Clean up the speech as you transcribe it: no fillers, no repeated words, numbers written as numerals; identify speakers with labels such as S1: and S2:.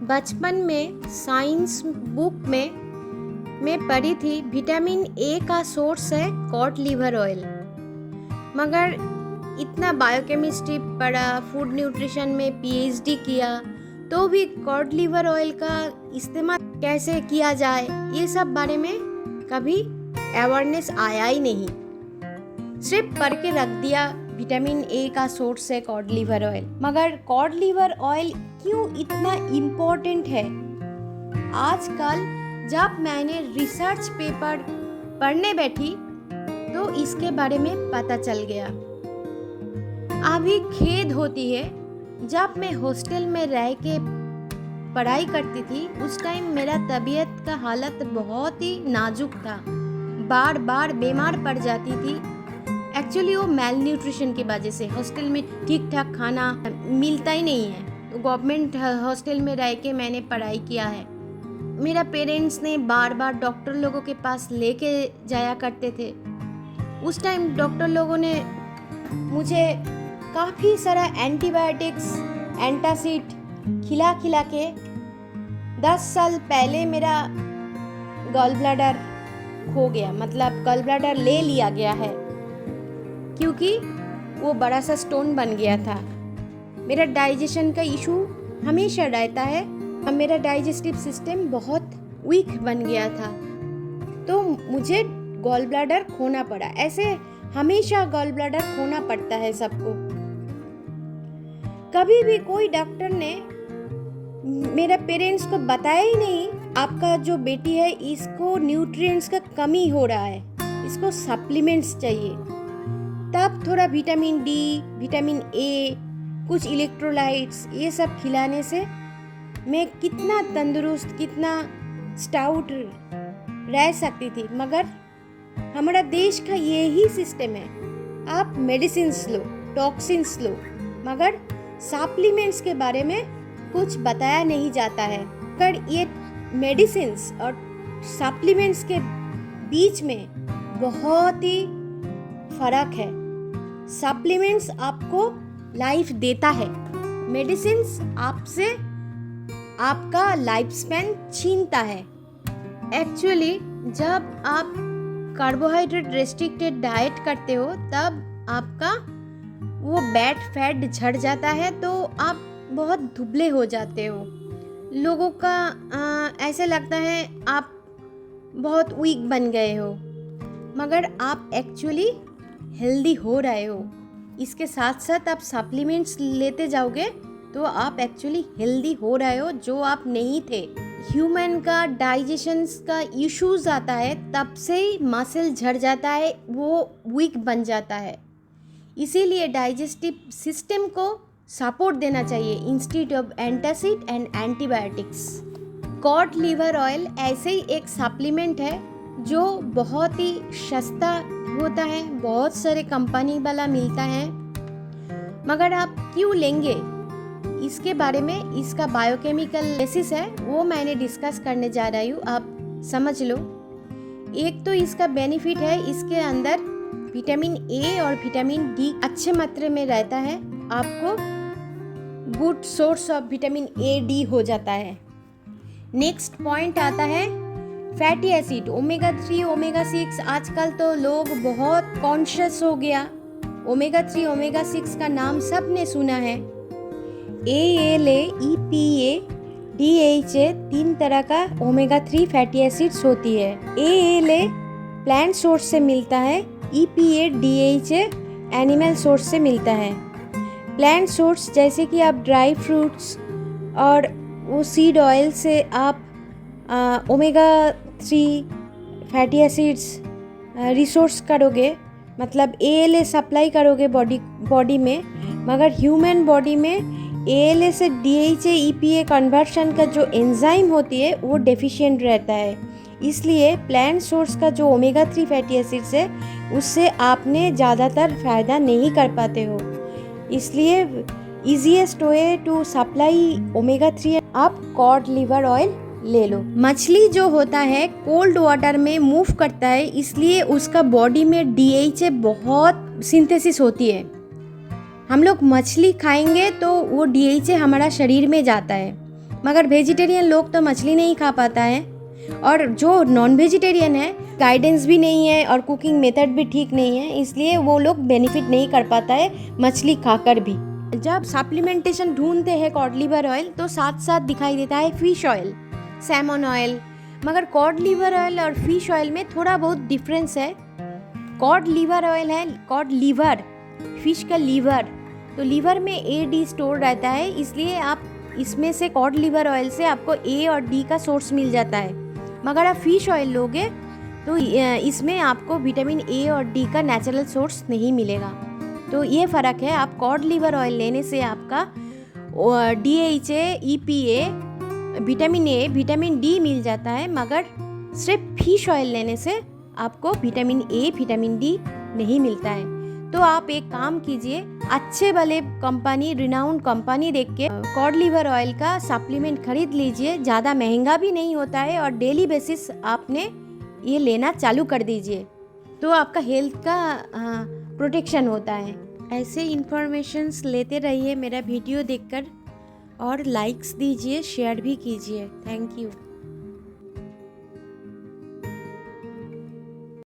S1: बचपन में science book में मैं पढ़ी थी विटामिन ए का सोर्स है कॉड लिवर ऑयल। मगर इतना बायोकेमिस्ट्री पढ़ा, फूड न्यूट्रिशन में पीएचडी किया, तो भी कॉड लिवर ऑयल का इस्तेमाल कैसे किया जाए ये सब बारे में कभी अवेयरनेस आया ही नहीं। सिर्फ पढ़ के रख दिया विटामिन ए का सोर्स है कॉड लिवर ऑयल। मगर कॉड लिवर ऑयल क्यों इतना इम्पोर्टेंट है? आजकल जब मैंने रिसर्च पेपर पढ़ने बैठी तो इसके बारे में पता चल गया। अभी खेद होती है, जब मैं हॉस्टल में रह के पढ़ाई करती थी उस टाइम मेरा तबीयत का हालत बहुत ही नाजुक था, बार बार बीमार पड़ जाती थी। एक्चुअली वो मेल न्यूट्रिशन की वजह से हॉस्टल में ठीक ठाक खाना मिलता ही नहीं है। तो गवर्नमेंट हॉस्टल में रह के मैंने पढ़ाई किया है। मेरा पेरेंट्स ने बार बार डॉक्टर लोगों के पास लेके जाया करते थे। उस टाइम डॉक्टर लोगों ने मुझे काफ़ी सारा एंटीबायोटिक्स, एंटासिड खिला के 10 साल पहले मेरा गॉल ब्लैडर खो गया, मतलब गॉल ब्लैडर ले लिया गया है, क्योंकि वो बड़ा सा स्टोन बन गया था। मेरा डाइजेशन का इशू हमेशा रहता है और मेरा डाइजेस्टिव सिस्टम बहुत वीक बन गया था, तो मुझे गॉल ब्लैडर खोना पड़ा। ऐसे हमेशा गॉल ब्लैडर खोना पड़ता है सबको। कभी भी कोई डॉक्टर ने मेरा पेरेंट्स को बताया ही नहीं, आपका जो बेटी है इसको न्यूट्रिएंट्स का कमी हो रहा है, इसको सप्लीमेंट्स चाहिए। तब थोड़ा विटामिन डी, विटामिन ए, कुछ इलेक्ट्रोलाइट्स ये सब खिलाने से मैं कितना तंदुरुस्त, कितना स्टाउट रह सकती थी। मगर हमारा देश का यही सिस्टम है, आप मेडिसिन्स लो, टॉक्सिन्स लो, मगर सप्लीमेंट्स के बारे में कुछ बताया नहीं जाता है। पर ये मेडिसिन्स और सप्लीमेंट्स के बीच में बहुत ही फर्क है। सप्लीमेंट्स आपको लाइफ देता है, मेडिसिन्स आपसे आपका लाइफ स्पैन छीनता है। एक्चुअली जब आप कार्बोहाइड्रेट रेस्ट्रिक्टेड डाइट करते हो तब आपका वो बैड फैट झड़ जाता है, तो आप बहुत दुबले हो जाते हो। लोगों का ऐसे लगता है आप बहुत वीक बन गए हो, मगर आप एक्चुअली हेल्दी हो रहे हो। इसके साथ साथ आप सप्लीमेंट्स लेते जाओगे तो आप एक्चुअली हेल्दी हो रहे हो, जो आप नहीं थे। ह्यूमन का डाइजेशन का इश्यूज आता है, तब से ही मसल झड़ जाता है, वो वीक बन जाता है। इसीलिए डाइजेस्टिव सिस्टम को सपोर्ट देना चाहिए instead of antacid and antibiotics. Cod liver oil ऐसे ही एक सप्लीमेंट है जो बहुत ही सस्ता होता है, बहुत सारे कंपनी वाला मिलता है। मगर आप क्यों लेंगे, इसके बारे में, इसका बायोकेमिकल बेसिस है वो मैंने डिस्कस करने जा रही हूँ, आप समझ लो। एक तो इसका बेनिफिट है, इसके अंदर विटामिन ए और विटामिन डी अच्छे मात्रा में रहता है, आपको good source of vitamin A D हो जाता है। नेक्स्ट पॉइंट आता है फैटी एसिड, ओमेगा 3, ओमेगा 6। आजकल तो लोग बहुत कॉन्शियस हो गया। ओमेगा 3, ओमेगा 6 का नाम सबने सुना है। ALA, EPA, DHA 3 तरह का ओमेगा 3 फैटी एसिड्स होती है। ALA प्लांट सोर्स से मिलता है, EPA, DHA एनिमल सोर्स से मिलता है। प्लांट सोर्स जैसे कि आप ड्राई फ्रूट्स और वो सीड ऑयल से आप ओमेगा 3 फैटी एसिड्स रिसोर्स करोगे, मतलब ALA सप्लाई करोगे बॉडी में। मगर ह्यूमन बॉडी में ALA से DHA EPA कन्वर्शन का जो एंजाइम होती है वो डेफिशिएंट रहता है। इसलिए प्लांट सोर्स का जो ओमेगा 3 फैटी एसिड्स है उससे आपने ज़्यादातर फ़ायदा नहीं कर पाते हो। इसलिए easiest way to supply omega 3 आप कॉड लिवर ऑयल ले लो। मछली जो होता है कोल्ड वाटर में मूव करता है, इसलिए उसका बॉडी में DHA बहुत सिंथेसिस होती है। हम लोग मछली खाएंगे तो वो DHA हमारा शरीर में जाता है। मगर वेजिटेरियन लोग तो मछली नहीं खा पाता है, और जो नॉन वेजिटेरियन है गाइडेंस भी नहीं है और कुकिंग मेथड भी ठीक नहीं है, इसलिए वो लोग बेनिफिट नहीं कर पाता है मछली खाकर भी। जब सप्लीमेंटेशन ढूंढते हैं कॉड लिवर ऑयल तो साथ साथ दिखाई देता है फिश ऑयल, सैमन ऑयल, मगर कॉड लिवर ऑयल और फिश ऑयल में थोड़ा बहुत डिफरेंस है। कॉड लिवर ऑयल है कॉड लिवर, फिश का लीवर, तो लीवर में AD स्टोर रहता है, इसलिए आप इसमें से कॉड लिवर ऑयल से आपको A और D का सोर्स मिल जाता है। मगर आप फिश ऑयल लोगे तो इसमें आपको विटामिन A और D का नेचुरल सोर्स नहीं मिलेगा। तो ये फ़र्क है। आप कॉड लिवर ऑयल लेने से आपका DHA, EPA, vitamin A, vitamin D मिल जाता है, मगर सिर्फ फिश ऑयल लेने से आपको विटामिन A, विटामिन D नहीं मिलता है। तो आप एक काम कीजिए, अच्छे वाले कंपनी, रिनाउंड कंपनी देख के कॉड लिवर ऑयल का सप्लीमेंट खरीद लीजिए। ज़्यादा महंगा भी नहीं होता है और डेली बेसिस आपने ये लेना चालू कर दीजिए, तो आपका हेल्थ का प्रोटेक्शन होता है। ऐसे इन्फॉर्मेशंस लेते रहिए मेरा वीडियो देखकर, और लाइक्स दीजिए, शेयर भी कीजिए। Thank you.